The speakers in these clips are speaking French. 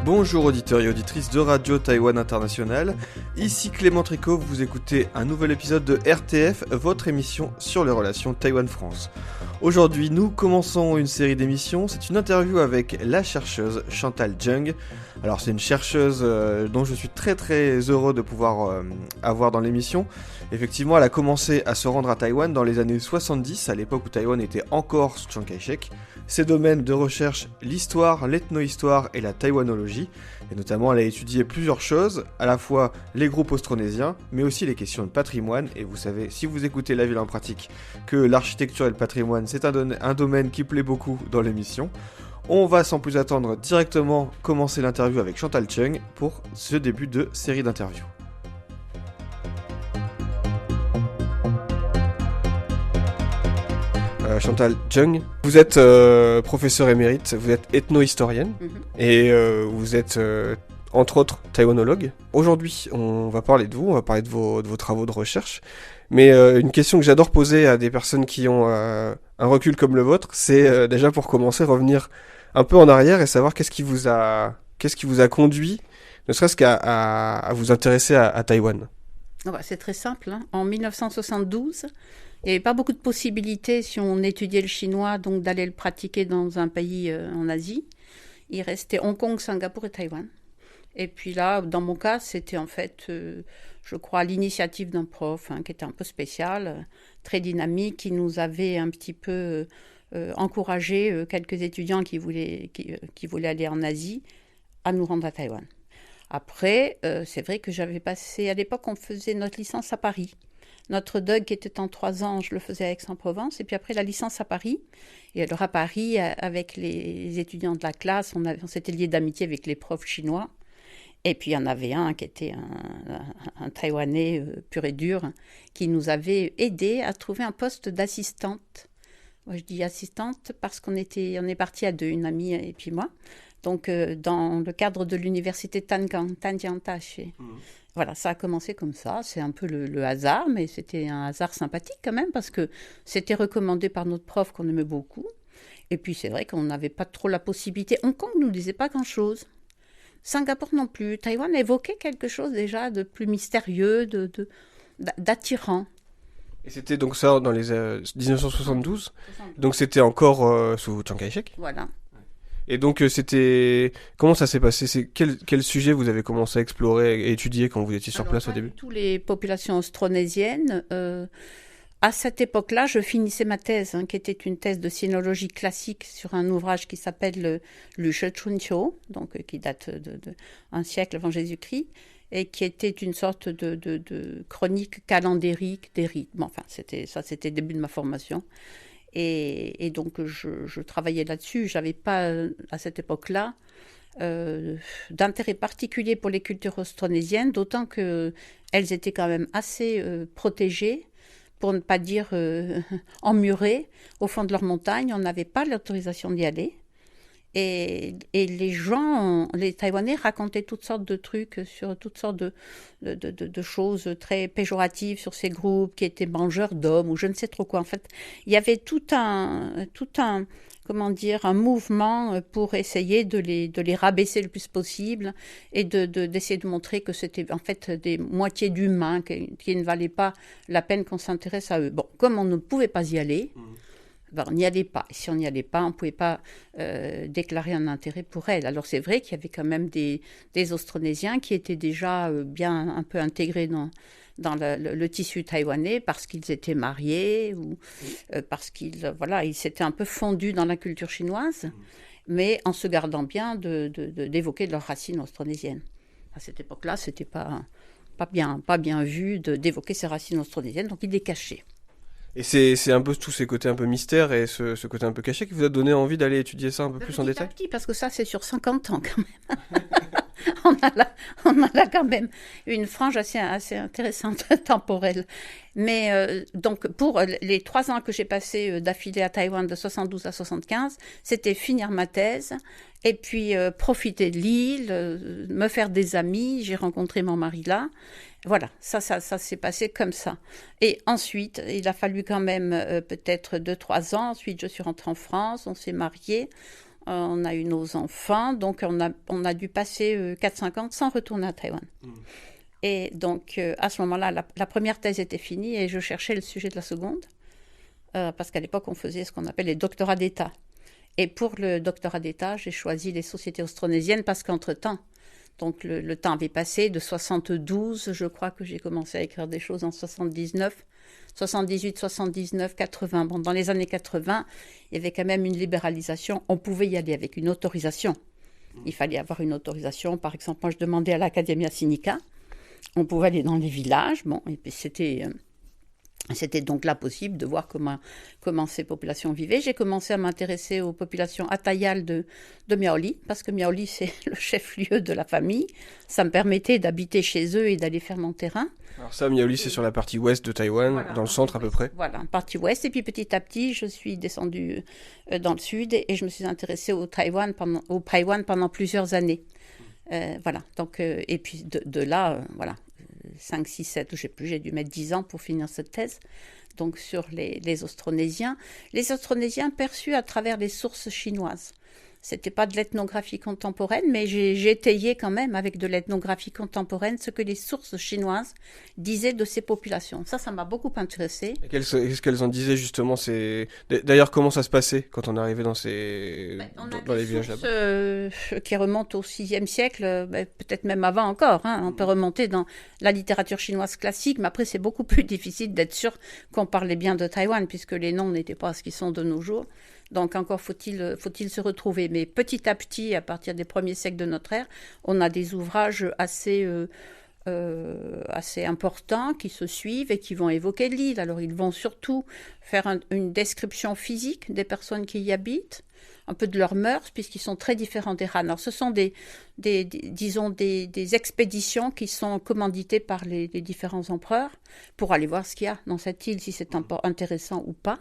Bonjour auditeurs et auditrices de Radio Taïwan International, ici Clément Tricot, vous écoutez un nouvel épisode de RTF, votre émission sur les relations Taïwan-France. Aujourd'hui, nous commençons une série d'émissions, c'est une interview avec la chercheuse Chantal Zheng. Alors c'est une chercheuse dont je suis très heureux de pouvoir avoir dans l'émission. Effectivement, elle a commencé à se rendre à Taïwan dans les années 70, à l'époque où Taïwan était encore sous Chiang Kai-shek. Ses domaines de recherche, l'histoire, l'ethno-histoire et la taïwanologie. Et notamment, elle a étudié plusieurs choses, à la fois les groupes austronésiens, mais aussi les questions de patrimoine. Et vous savez, si vous écoutez La Ville en pratique, que l'architecture et le patrimoine, c'est un domaine qui plaît beaucoup dans l'émission. On va sans plus attendre directement commencer l'interview avec Chantal Zheng pour ce début de série d'interviews. Chantal Zheng, vous êtes professeure émérite, vous êtes ethno-historienne et vous êtes entre autres taïwanologue. Aujourd'hui, on va parler de vous, on va parler de vos travaux de recherche, mais une question que j'adore poser à des personnes qui ont un recul comme le vôtre, c'est déjà pour commencer revenir un peu en arrière et savoir qu'est-ce qui vous a conduit, ne serait-ce qu'à vous intéresser à Taïwan. C'est très simple, hein. En 1972, il n'y avait pas beaucoup de possibilités, si on étudiait le chinois, donc d'aller le pratiquer dans un pays en Asie. Il restait Hong Kong, Singapour et Taïwan. Et puis là, dans mon cas, c'était en fait, je crois, l'initiative d'un prof qui était un peu spécial, très dynamique, qui nous avait un petit peu encouragé quelques étudiants qui voulaient aller en Asie à nous rendre à Taïwan. Après, c'est vrai que j'avais passé, à l'époque, on faisait notre licence à Paris. Notre DUG qui était en 3 ans, je le faisais à Aix-en-Provence. Et puis après, la licence à Paris. Et alors à Paris, avec les étudiants de la classe, on s'était liés d'amitié avec les profs chinois. Et puis il y en avait un qui était un Taïwanais pur et dur, qui nous avait aidés à trouver un poste d'assistante. Moi, je dis assistante parce on est partis à deux, une amie et puis moi. Donc, dans le cadre de l'université Tanjiangdache. Voilà, ça a commencé comme ça. C'est un peu le hasard, mais c'était un hasard sympathique quand même, parce que c'était recommandé par notre prof qu'on aimait beaucoup. Et puis, c'est vrai qu'on n'avait pas trop la possibilité. Hong Kong ne nous disait pas grand-chose. Singapour non plus. Taïwan évoquait quelque chose déjà de plus mystérieux, d'attirant. Et c'était donc ça dans les 1972. Donc c'était encore sous Chiang Kai-shek. Voilà. Et donc comment ça s'est passé? Quel sujet vous avez commencé à explorer et étudier quand vous étiez sur place au début? Toutes les populations austronésiennes. À cette époque-là, je finissais ma thèse, qui était une thèse de sinologie classique sur un ouvrage qui s'appelle le Shi Chunqiu, donc qui date d'un siècle avant Jésus-Christ, et qui était une sorte de chronique calendérique des rites. Bon, enfin, c'était le début de ma formation. Et donc, je travaillais là-dessus. Je n'avais pas, à cette époque-là, d'intérêt particulier pour les cultures austronésiennes, d'autant qu'elles étaient quand même assez protégées, pour ne pas dire emmurées, au fond de leur montagne. On n'avait pas l'autorisation d'y aller. Et les Taïwanais racontaient toutes sortes de trucs sur toutes sortes de choses très péjoratives sur ces groupes qui étaient mangeurs d'hommes ou je ne sais trop quoi. En fait, il y avait tout un un mouvement pour essayer de les rabaisser le plus possible et d'essayer de montrer que c'était en fait des moitiés d'humains qui ne valaient pas la peine qu'on s'intéresse à eux. Bon, comme on ne pouvait pas y aller, on n'y allait pas. Et si on n'y allait pas, on ne pouvait pas déclarer un intérêt pour elle. Alors c'est vrai qu'il y avait quand même des Austronésiens qui étaient déjà bien un peu intégrés dans le tissu taïwanais parce qu'ils étaient mariés ou parce qu'ils s'étaient un peu fondus dans la culture chinoise, mais en se gardant bien d'évoquer leurs racines austronésiennes. À cette époque-là, c'était pas bien vu d'évoquer ces racines austronésiennes, donc ils les cachaient. Et c'est un peu tous ces côtés un peu mystère et ce côté un peu caché qui vous a donné envie d'aller étudier ça un peu plus en détail? Petit, parce que ça, c'est sur 50 ans quand même. on a là quand même une frange assez intéressante, temporelle. Mais donc, pour les 3 ans que j'ai passés d'affilée à Taïwan de 72 à 75, c'était finir ma thèse et puis profiter de l'île, me faire des amis. J'ai rencontré mon mari là. Voilà, ça s'est passé comme ça. Et ensuite, il a fallu quand même peut-être 2-3 ans. Ensuite, je suis rentrée en France, on s'est mariés. On a eu nos enfants, donc on a dû passer 4-5 ans sans retourner à Taïwan. Et donc, à ce moment-là, la première thèse était finie et je cherchais le sujet de la seconde, parce qu'à l'époque, on faisait ce qu'on appelle les doctorats d'État. Et pour le doctorat d'État, j'ai choisi les sociétés austronésiennes parce qu'entre-temps, donc le temps avait passé de 72, je crois que j'ai commencé à écrire des choses en 79, 78, 79, 80. Bon, dans les années 80, il y avait quand même une libéralisation. On pouvait y aller avec une autorisation. Il fallait avoir une autorisation. Par exemple, moi, je demandais à l'Academia Sinica. On pouvait aller dans les villages. Bon, et puis c'était donc là possible de voir comment ces populations vivaient. J'ai commencé à m'intéresser aux populations atayales de Miaoli, parce que Miaoli, c'est le chef-lieu de la famille. Ça me permettait d'habiter chez eux et d'aller faire mon terrain. Alors ça, Miaoli, c'est sur la partie ouest de Taïwan, voilà, dans le centre à peu près. Voilà, partie ouest. Et puis petit à petit, je suis descendue dans le sud et je me suis intéressée au Taïwan pendant plusieurs années. Voilà, donc, et puis de là, voilà. 5, 6, 7, je ne sais plus, j'ai dû mettre 10 ans pour finir cette thèse, donc sur les Austronésiens. Les Austronésiens perçus à travers les sources chinoises. Ce n'était pas de l'ethnographie contemporaine, mais j'ai étayé quand même avec de l'ethnographie contemporaine ce que les sources chinoises disaient de ces populations. Ça m'a beaucoup intéressée. Qu'est-ce qu'elles en disaient justement D'ailleurs, comment ça se passait quand on arrivait dans les villages là-bas qui remontent au 6e siècle, peut-être même avant encore. On peut remonter dans la littérature chinoise classique, mais après c'est beaucoup plus difficile d'être sûr qu'on parlait bien de Taïwan, puisque les noms n'étaient pas ce qu'ils sont de nos jours. Donc encore faut-il se retrouver. Mais petit à petit, à partir des premiers siècles de notre ère, on a des ouvrages assez importants qui se suivent et qui vont évoquer l'île. Alors ils vont surtout faire une description physique des personnes qui y habitent, un peu de leurs mœurs, puisqu'ils sont très différents des Han. Alors ce sont des expéditions qui sont commanditées par les différents empereurs pour aller voir ce qu'il y a dans cette île, si c'est intéressant ou pas.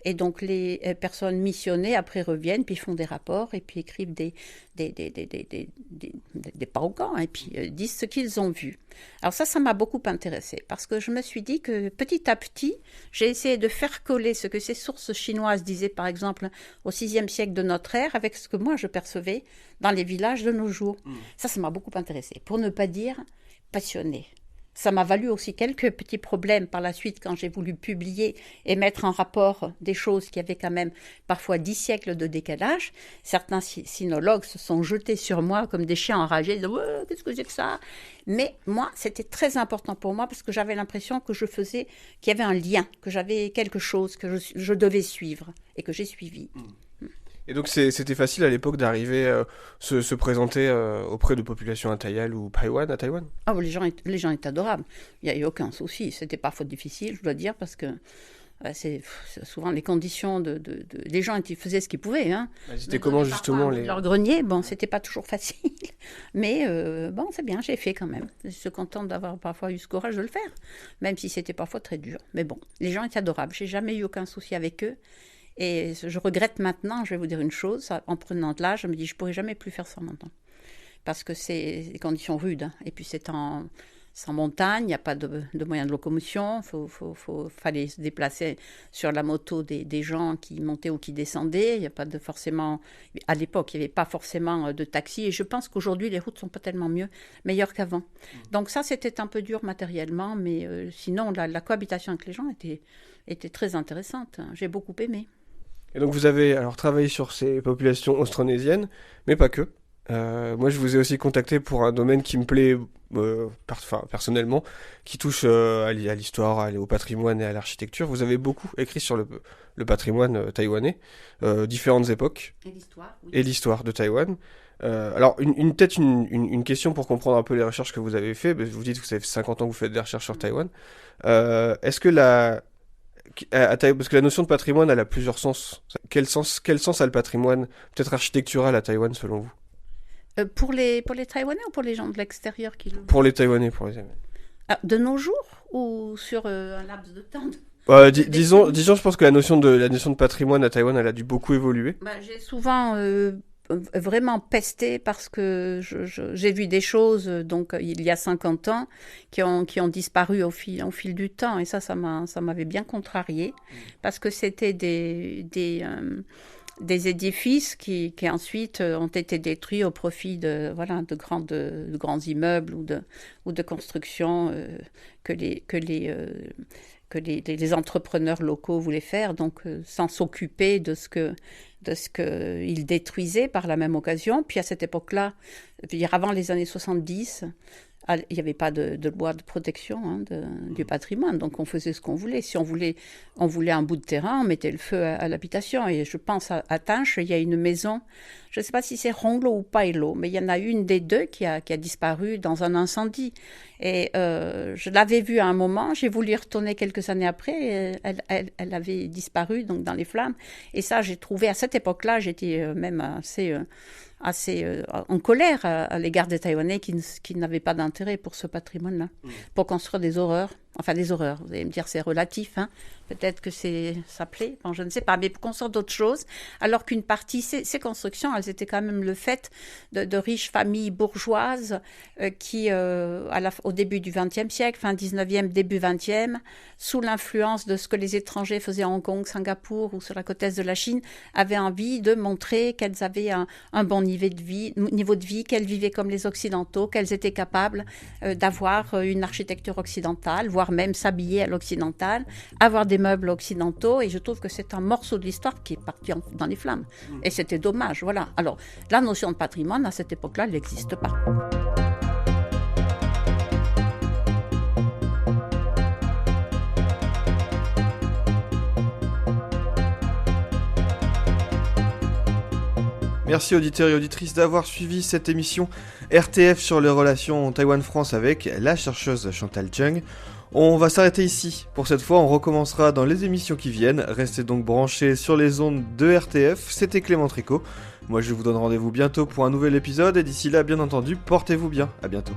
Et donc les personnes missionnées après reviennent, puis font des rapports et puis écrivent des paroles et puis disent ce qu'ils ont vu. Alors ça m'a beaucoup intéressée parce que je me suis dit que petit à petit, j'ai essayé de faire coller ce que ces sources chinoises disaient par exemple au 6e siècle de notre ère avec ce que moi je percevais dans les villages de nos jours. Ça m'a beaucoup intéressée, pour ne pas dire passionnée. Ça m'a valu aussi quelques petits problèmes par la suite quand j'ai voulu publier et mettre en rapport des choses qui avaient quand même parfois 10 siècles de décalage. Certains sinologues se sont jetés sur moi comme des chiens enragés, disant « qu'est-ce que c'est que ça ?» Mais moi, c'était très important pour moi parce que j'avais l'impression que qu'il y avait un lien, que j'avais quelque chose que je devais suivre et que j'ai suivi. Et donc c'était facile à l'époque d'arriver se présenter auprès de populations atayales ou à Taïwan. Ah, les gens étaient adorables. Il n'y a eu aucun souci. C'était parfois difficile, je dois dire, parce que c'est souvent les conditions les gens faisaient ce qu'ils pouvaient. C'était comment justement leur grenier, bon, c'était pas toujours facile. Mais bon, c'est bien, j'ai fait quand même. Je suis contente d'avoir parfois eu ce courage de le faire, même si c'était parfois très dur. Mais bon, les gens étaient adorables. J'ai jamais eu aucun souci avec eux. Et je regrette maintenant, je vais vous dire une chose, en prenant de l'âge, je me dis, je ne pourrai jamais plus faire ça maintenant. Parce que c'est des conditions rudes. Et puis c'est en montagne, il n'y a pas de moyens de locomotion. Fallait se déplacer sur la moto des gens qui montaient ou qui descendaient. Il n'y a pas forcément... À l'époque, il n'y avait pas forcément de taxi. Et je pense qu'aujourd'hui, les routes sont pas tellement meilleures qu'avant. Donc ça, c'était un peu dur matériellement. Mais sinon, la cohabitation avec les gens était très intéressante. J'ai beaucoup aimé. Et donc vous avez alors travaillé sur ces populations austronésiennes, mais pas que. Moi je vous ai aussi contacté pour un domaine qui me plaît personnellement, qui touche à l'histoire, au patrimoine et à l'architecture. Vous avez beaucoup écrit sur le patrimoine taïwanais, différentes époques. Et l'histoire, oui. Et l'histoire de Taïwan. Alors peut-être une question pour comprendre un peu les recherches que vous avez fait. Vous dites que ça fait 50 ans que vous faites des recherches sur Taïwan. Est-ce que parce que la notion de patrimoine, elle a plusieurs sens. Quel sens a le patrimoine, peut-être architectural à Taïwan, selon vous pour les Taïwanais ou pour les gens de l'extérieur qui le... Pour les Taïwanais, De nos jours ou sur un laps de temps disons, je pense que la notion de patrimoine à Taïwan, elle a dû beaucoup évoluer. J'ai souvent vraiment pesté parce que j'ai vu des choses donc il y a 50 ans qui ont disparu au fil du temps et ça m'avait bien contrarié parce que c'était des édifices qui ensuite ont été détruits au profit de grands immeubles ou de constructions que les entrepreneurs locaux voulaient faire, donc sans s'occuper de ce qu'ils détruisaient par la même occasion. Puis à cette époque-là, avant les années 70, il n'y avait pas de loi de protection du patrimoine, donc on faisait ce qu'on voulait. Si on voulait un bout de terrain, on mettait le feu à l'habitation. Et je pense à Tinches, il y a une maison, je ne sais pas si c'est Ronglo ou Pailo, mais il y en a une des deux qui a disparu dans un incendie. Et je l'avais vue à un moment, j'ai voulu y retourner quelques années après, et elle avait disparu donc, dans les flammes. Et ça, j'ai trouvé, à cette époque-là, j'étais même assez en colère à l'égard des Taïwanais qui n'avaient pas d'intérêt pour ce patrimoine-là, pour construire des horreurs. Enfin, des horreurs, vous allez me dire, c'est relatif, hein. Peut-être que ça plaît, bon, je ne sais pas, mais pour construire d'autres choses, alors qu'une partie, ces constructions, elles étaient quand même le fait de riches familles bourgeoises qui, au début du XXe siècle, fin 19e, début 20e, sous l'influence de ce que les étrangers faisaient à Hong Kong, Singapour ou sur la côte est de la Chine, avaient envie de montrer qu'elles avaient un bon niveau de vie, qu'elles vivaient comme les Occidentaux, qu'elles étaient capables d'avoir une architecture occidentale, voire même s'habiller à l'occidental, avoir des meubles occidentaux, et je trouve que c'est un morceau de l'histoire qui est parti dans les flammes. Et c'était dommage, voilà. Alors, la notion de patrimoine, à cette époque-là, elle n'existe pas. Merci auditeurs et auditrices d'avoir suivi cette émission RTF sur les relations Taïwan-France avec la chercheuse Chantal Chung. On va s'arrêter ici. Pour cette fois, on recommencera dans les émissions qui viennent. Restez donc branchés sur les ondes de RTF. C'était Clément Tricot. Moi, je vous donne rendez-vous bientôt pour un nouvel épisode. Et d'ici là, bien entendu, portez-vous bien. À bientôt.